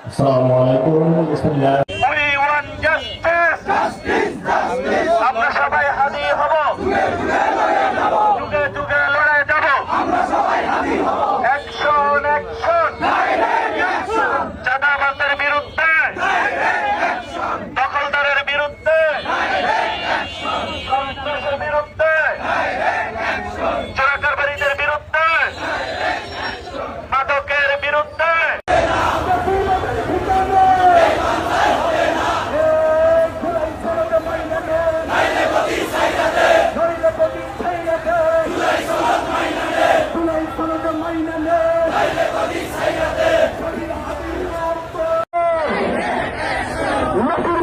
আসসালামু আলাইকুম বিসমিল্লাহ। We want justice. আমরা সবাই হাজির হব, যুগে যুগে লড়াই যাব। অ্যাকশন অ্যাকশন, চাঁদাবাজের বিরুদ্ধে, দখলদারের বিরুদ্ধে, সন্ত্রাসের বিরুদ্ধে, চোরাকারবারিদের বিরুদ্ধে, মাদকের বিরুদ্ধে। নতুন